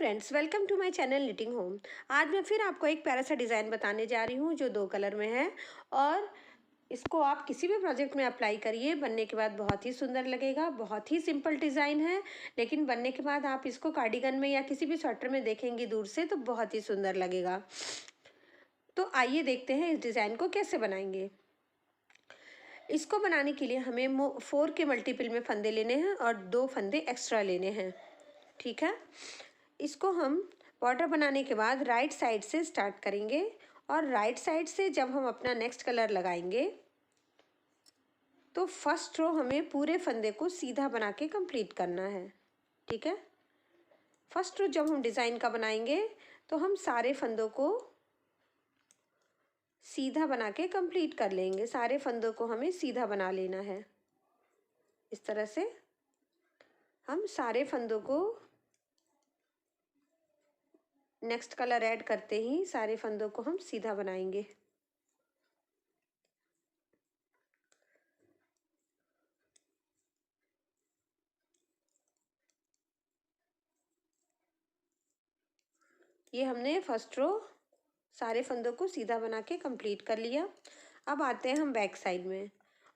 Friends, welcome to my channel knitting home. आज मैं फिर आपको एक प्यारा सा डिज़ाइन बताने जा रही हूँ जो 2 कलर में है। और इसको आप किसी भी प्रोजेक्ट में अप्लाई करिए, बनने के बाद बहुत ही सुंदर लगेगा। बहुत ही सिंपल डिज़ाइन है, लेकिन बनने के बाद आप इसको कार्डिगन में या किसी भी स्वेटर में देखेंगे दूर से तो बहुत ही सुंदर लगेगा। तो आइए देखते हैं इस डिज़ाइन को कैसे बनाएंगे। इसको बनाने के लिए हमें 4 के मल्टीपल में फंदे लेने हैं और 2 फंदे एक्स्ट्रा लेने हैं। ठीक है, इसको हम बॉर्डर बनाने के बाद राइट साइड से स्टार्ट करेंगे और राइट साइड से जब हम अपना नेक्स्ट कलर लगाएंगे तो फर्स्ट रो हमें पूरे फंदे को सीधा बना के कंप्लीट करना है। ठीक है, फर्स्ट रो जब हम डिज़ाइन का बनाएंगे तो हम सारे फंदों को सीधा बना के कंप्लीट कर लेंगे। सारे फंदों को हमें सीधा बना लेना है। इस तरह से हम सारे फंदों को नेक्स्ट कलर ऐड करते ही सारे फंदों को हम सीधा बनाएंगे। ये हमने फर्स्ट रो सारे फंदों को सीधा बना के कंप्लीट कर लिया। अब आते हैं हम बैक साइड में,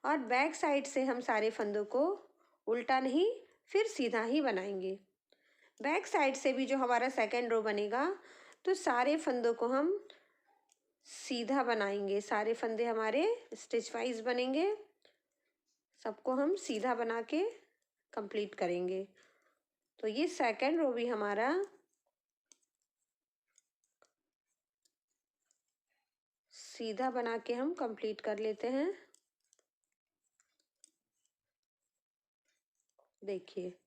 और बैक साइड से हम सारे फंदों को उल्टा नहीं फिर सीधा ही बनाएंगे। बैक साइड से भी जो हमारा सेकेंड रो बनेगा तो सारे फंदों को हम सीधा बनाएंगे। सारे फंदे हमारे स्टिच वाइज बनेंगे, सबको हम सीधा बना के कंप्लीट करेंगे। तो ये सेकेंड रो भी हमारा सीधा बना के हम कंप्लीट कर लेते हैं। देखिए,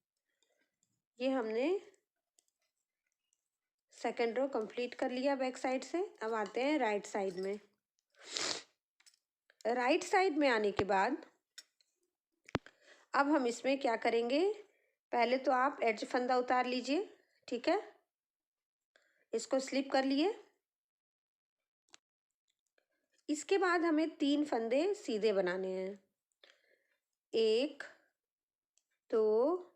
ये हमने सेकेंड रो कंप्लीट कर लिया बैक साइड से। अब आते हैं राइट साइड में। राइट साइड में आने के बाद अब हम इसमें क्या करेंगे, पहले तो आप एज फंदा उतार लीजिए। ठीक है, इसको स्लिप कर लिए। इसके बाद हमें 3 फंदे सीधे बनाने हैं। 1 2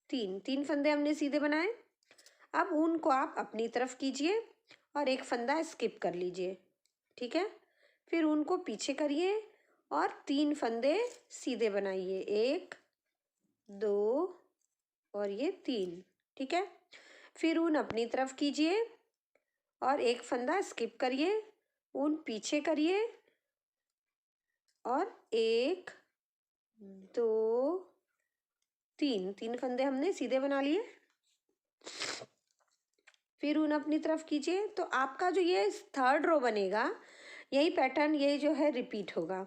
3 फंदे हमने सीधे बनाए। अब ऊन को आप अपनी तरफ कीजिए और एक फंदा स्किप कर लीजिए। ठीक है, फिर ऊन को पीछे करिए और 3 फंदे सीधे बनाइए। 1 2 और ये 3। ठीक है, फिर ऊन अपनी तरफ कीजिए और एक फंदा स्किप करिए, ऊन पीछे करिए और 1 2 3 फंदे हमने सीधे बना लिए। फिर ऊन अपनी तरफ कीजिए। तो आपका जो ये थर्ड रो बनेगा, यही पैटर्न ये जो है रिपीट होगा।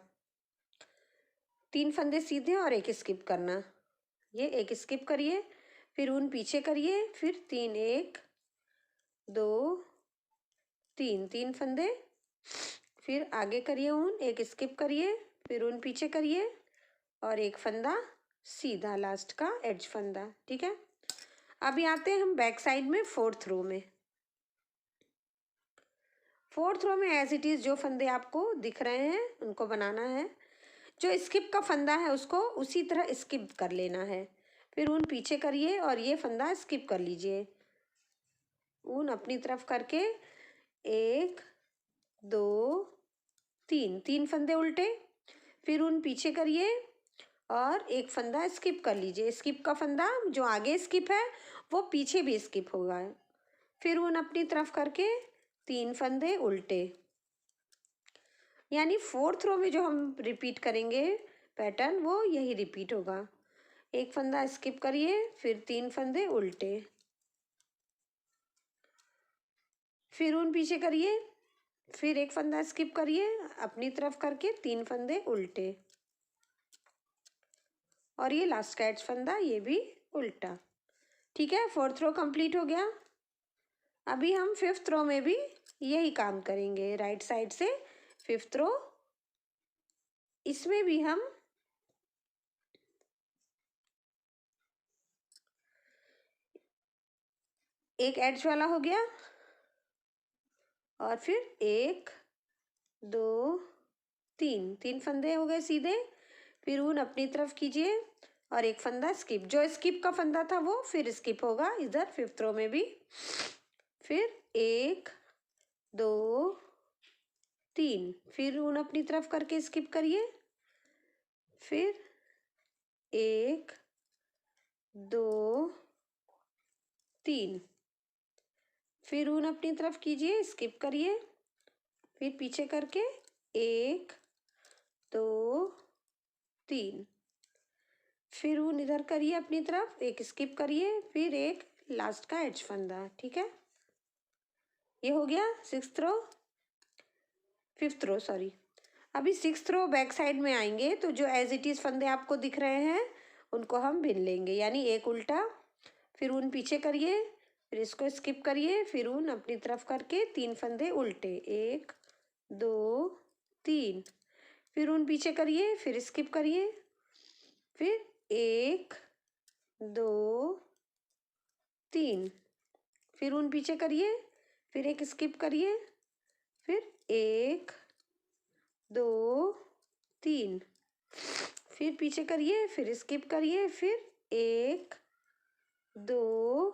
3 फंदे सीधे और एक स्किप करना। ये एक स्किप करिए, फिर ऊन पीछे करिए, फिर 3 1 2 3 फंदे, फिर आगे करिए ऊन, एक स्किप करिए, फिर ऊन पीछे करिए और एक फंदा सीधा लास्ट का एज फंदा। ठीक है, अभी आते हैं हम बैक साइड में फोर्थ रो में। फोर्थ रो में एज इट इज़ जो फंदे आपको दिख रहे हैं उनको बनाना है। जो स्किप का फंदा है उसको उसी तरह स्किप कर लेना है। फिर ऊन पीछे करिए और ये फंदा स्किप कर लीजिए। ऊन अपनी तरफ करके 1 2 3 फंदे उल्टे, फिर ऊन पीछे करिए और एक फंदा स्किप कर लीजिए। स्किप का फंदा जो आगे स्किप है वो पीछे भी स्किप होगा। फिर ऊन अपनी तरफ करके 3 फंदे उल्टे, यानी फोर्थ रो में जो हम रिपीट करेंगे पैटर्न वो यही रिपीट होगा। एक फंदा स्किप करिए, फिर 3 फंदे उल्टे, फिर ऊन पीछे करिए, फिर एक फंदा स्किप करिए अपनी तरफ करके 3 फंदे उल्टे और ये लास्ट का एज फंदा ये भी उल्टा। ठीक है, फोर्थ रो कंप्लीट हो गया। अभी हम फिफ्थ रो में भी यही काम करेंगे। राइट साइड से फिफ्थ रो, इसमें भी हम एक एज वाला हो गया और फिर 1 2 3 फंदे हो गए सीधे। फिर ऊन अपनी तरफ कीजिए और एक फंदा स्किप। जो स्किप का फंदा था वो फिर स्किप होगा इधर 5th रो में भी। फिर 1 2 3, फिर ऊन अपनी तरफ करके स्किप करिए। फिर 1 2 3, फिर ऊन अपनी तरफ कीजिए, स्किप करिए। फिर पीछे करके 1 2 3, फिर ऊन इधर करिए अपनी तरफ, एक स्किप करिए, फिर एक लास्ट का एज फंदा। ठीक है, ये हो गया 6th रो, 5th रो सॉरी। अभी 6th रो बैक साइड में आएंगे तो जो एज इट इज फंदे आपको दिख रहे हैं उनको हम बिन लेंगे, यानी एक उल्टा, फिर ऊन पीछे करिए, फिर इसको स्किप करिए, फिर ऊन अपनी तरफ करके 3 फंदे उल्टे, 1 2 3, फिर ऊन पीछे करिए, फिर स्किप करिए, फिर 1 2 3, फिर ऊन पीछे करिए, फिर एक स्किप करिए, फिर 1 2 3, फिर पीछे करिए, फिर स्किप करिए, फिर 1 2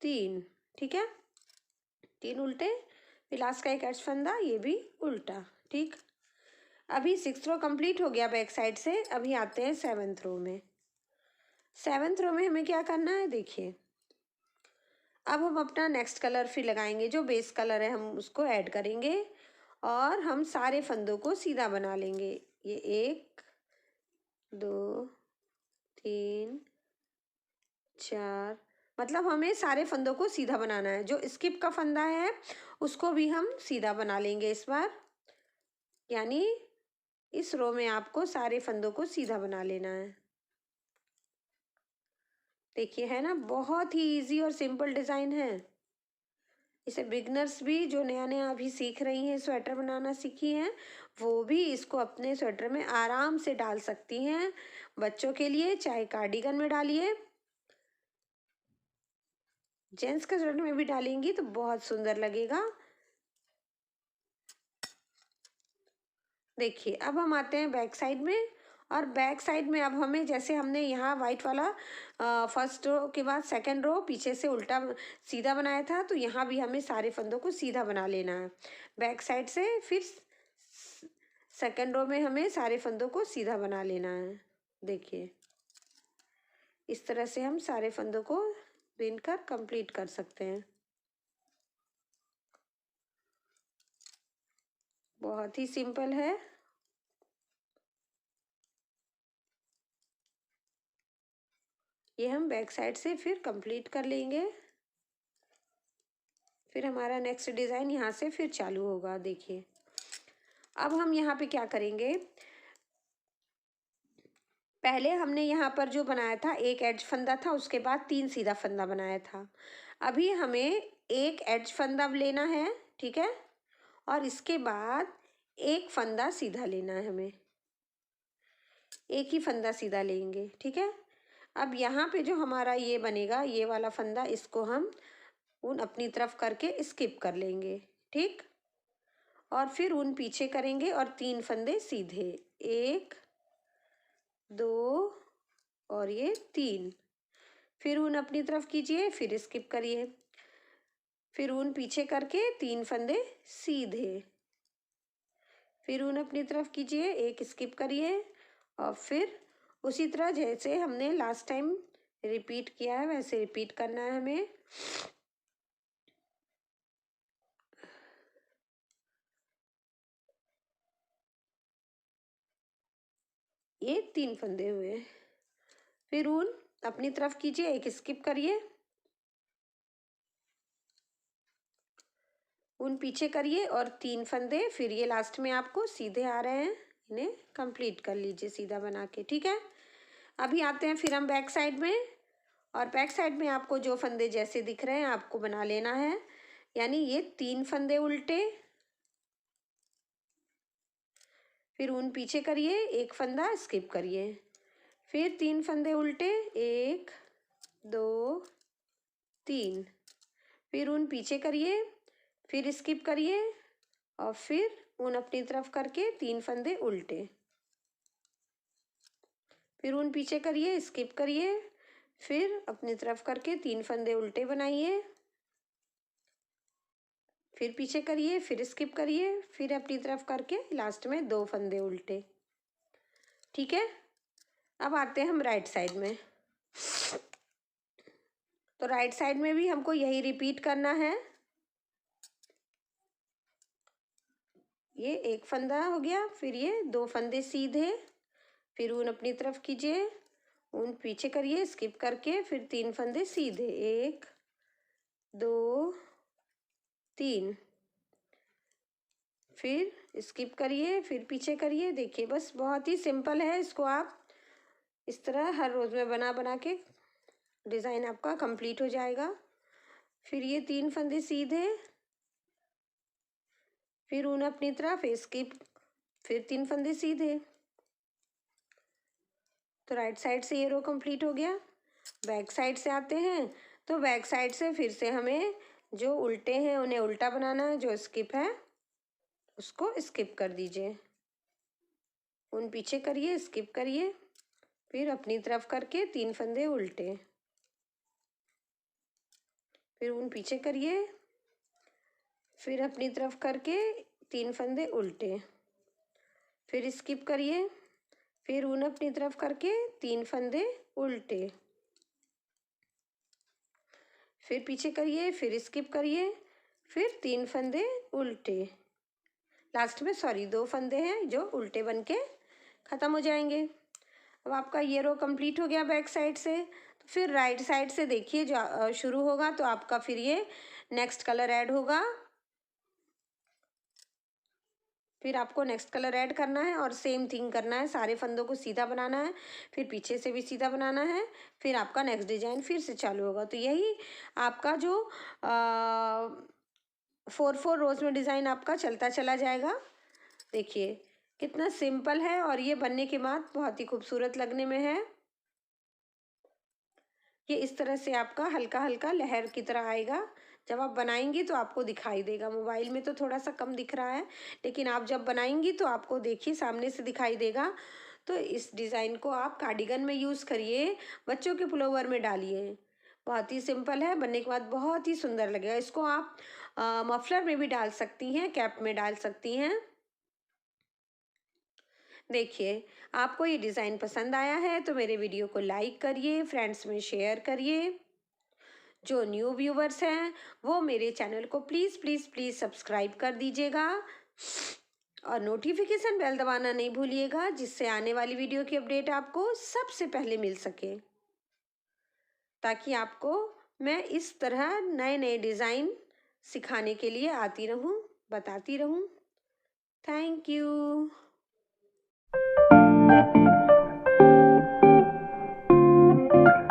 3। ठीक है, 3 उल्टे, फिर लास्ट का एक एज फंदा, ये भी उल्टा। ठीक, अभी 6th रो कंप्लीट हो गया बैक साइड से। अभी आते हैं 7th रो में। 7th रो में हमें क्या करना है देखिए, अब हम अपना नेक्स्ट कलर फिर लगाएंगे, जो बेस कलर है हम उसको ऐड करेंगे और हम सारे फंदों को सीधा बना लेंगे। ये 1 2 3 4, मतलब हमें सारे फंदों को सीधा बनाना है। जो स्किप का फंदा है उसको भी हम सीधा बना लेंगे इस बार, यानी इस रो में आपको सारे फंदों को सीधा बना लेना है। देखिए है ना, बहुत ही इजी और सिंपल डिज़ाइन है। इसे बिगनर्स भी, जो नया नया अभी सीख रही हैं, स्वेटर बनाना सीखी हैं, वो भी इसको अपने स्वेटर में आराम से डाल सकती हैं। बच्चों के लिए चाहे कार्डिगन में डालिए, जेंट्स के स्वेटर में भी डालेंगी तो बहुत सुंदर लगेगा। देखिए अब हम आते हैं बैक साइड में, और बैक साइड में अब हमें, जैसे हमने यहाँ वाइट वाला फर्स्ट रो के बाद सेकंड रो पीछे से उल्टा सीधा बनाया था, तो यहाँ भी हमें सारे फंदों को सीधा बना लेना है बैक साइड से। फिर सेकंड रो में हमें सारे फंदों को सीधा बना लेना है। देखिए इस तरह से हम सारे फंदों को बिनकर कंप्लीट कर सकते हैं। बहुत ही सिंपल है। ये हम बैक साइड से फिर कंप्लीट कर लेंगे, फिर हमारा नेक्स्ट डिज़ाइन यहाँ से फिर चालू होगा। देखिए अब हम यहाँ पे क्या करेंगे, पहले हमने यहाँ पर जो बनाया था एक एज फंदा था, उसके बाद 3 सीधा फंदा बनाया था। अभी हमें एक एज फंदा लेना है, ठीक है, और इसके बाद एक फंदा सीधा लेना है हमें, एक ही फंदा सीधा लेंगे। ठीक है, अब यहाँ पे जो हमारा ये बनेगा, ये वाला फंदा, इसको हम ऊन अपनी तरफ करके स्किप कर लेंगे। ठीक, और फिर ऊन पीछे करेंगे और 3 फंदे सीधे, 1 2 और ये 3, फिर ऊन अपनी तरफ कीजिए, फिर स्किप करिए, फिर ऊन पीछे करके 3 फंदे सीधे, फिर ऊन अपनी तरफ कीजिए, एक स्किप करिए, और फिर उसी तरह जैसे हमने लास्ट टाइम रिपीट किया है वैसे रिपीट करना है हमें। ये 3 फंदे हुए, फिर ऊन अपनी तरफ कीजिए, एक स्किप करिए, ऊन पीछे करिए और 3 फंदे, फिर ये लास्ट में आपको सीधे आ रहे हैं, इन्हें कंप्लीट कर लीजिए सीधा बना के। ठीक है, अभी आते हैं फिर हम बैक साइड में, और बैक साइड में आपको जो फंदे जैसे दिख रहे हैं आपको बना लेना है, यानी ये 3 फंदे उल्टे, फिर ऊन पीछे करिए, एक फंदा स्किप करिए, फिर 3 फंदे उल्टे, 1 2 3, फिर ऊन पीछे करिए, फिर स्किप करिए, और फिर ऊन अपनी तरफ करके 3 फंदे उल्टे, फिर ऊन पीछे करिए, स्किप करिए, फिर अपनी तरफ करके 3 फंदे उल्टे बनाइए, फिर पीछे करिए, फिर स्किप करिए, फिर अपनी तरफ करके लास्ट में 2 फंदे उल्टे। ठीक है। अब आते हैं हम राइट साइड में। तो राइट साइड में भी हमको यही रिपीट करना है। ये एक फंदा हो गया, फिर ये 2 फंदे सीधे, फिर ऊन अपनी तरफ कीजिए, ऊन पीछे करिए स्किप करके, फिर 3 फंदे सीधे, 1 2 3, फिर स्किप करिए, फिर पीछे करिए। देखिए बस बहुत ही सिंपल है, इसको आप इस तरह हर रोज में बना बना के डिज़ाइन आपका कंप्लीट हो जाएगा। फिर ये 3 फंदे सीधे, फिर ऊन अपनी तरफ स्किप, फिर 3 फंदे सीधे। तो राइट साइड से ये रो कंप्लीट हो गया। बैक साइड से आते हैं, तो बैक साइड से फिर से हमें जो उल्टे हैं उन्हें उल्टा बनाना है, जो स्किप है उसको स्किप कर दीजिए, ऊन पीछे करिए, स्किप करिए, फिर अपनी तरफ करके 3 फंदे उल्टे, फिर ऊन पीछे करिए, फिर अपनी तरफ करके 3 फंदे उल्टे, फिर स्किप करिए, फिर ऊन अपनी तरफ करके 3 फंदे उल्टे, फिर पीछे करिए, फिर स्किप करिए, फिर 3 फंदे उल्टे। लास्ट में 2 फंदे हैं जो उल्टे बन के ख़त्म हो जाएंगे। अब आपका ये रो कंप्लीट हो गया बैक साइड से। तो फिर राइट साइड से देखिए जो शुरू होगा, तो आपका फिर ये नेक्स्ट कलर ऐड होगा। फिर आपको नेक्स्ट कलर ऐड करना है और सेम थिंग करना है, सारे फंदों को सीधा बनाना है, फिर पीछे से भी सीधा बनाना है, फिर आपका नेक्स्ट डिजाइन फिर से चालू होगा। तो यही आपका जो 4 रोज में डिज़ाइन आपका चलता चला जाएगा। देखिए कितना सिंपल है और ये बनने के बाद बहुत ही खूबसूरत लगने में है। ये इस तरह से आपका हल्का हल्का लहर की तरह आएगा। जब आप बनाएंगी तो आपको दिखाई देगा। मोबाइल में तो थोड़ा सा कम दिख रहा है, लेकिन आप जब बनाएंगी तो आपको देखिए सामने से दिखाई देगा। तो इस डिज़ाइन को आप कार्डिगन में यूज़ करिए, बच्चों के पुलोवर में डालिए। बहुत ही सिंपल है, बनने के बाद बहुत ही सुंदर लगेगा। इसको आप मफलर में भी डाल सकती हैं, कैप में डाल सकती हैं। देखिए आपको ये डिज़ाइन पसंद आया है तो मेरे वीडियो को लाइक करिए, फ्रेंड्स में शेयर करिए। जो न्यू व्यूवर्स हैं वो मेरे चैनल को प्लीज़ प्लीज़ प्लीज़ सब्सक्राइब कर दीजिएगा और नोटिफिकेशन बेल दबाना नहीं भूलिएगा, जिससे आने वाली वीडियो की अपडेट आपको सबसे पहले मिल सके, ताकि आपको मैं इस तरह नए नए डिज़ाइन सिखाने के लिए आती रहूं, बताती रहूं। Thank you.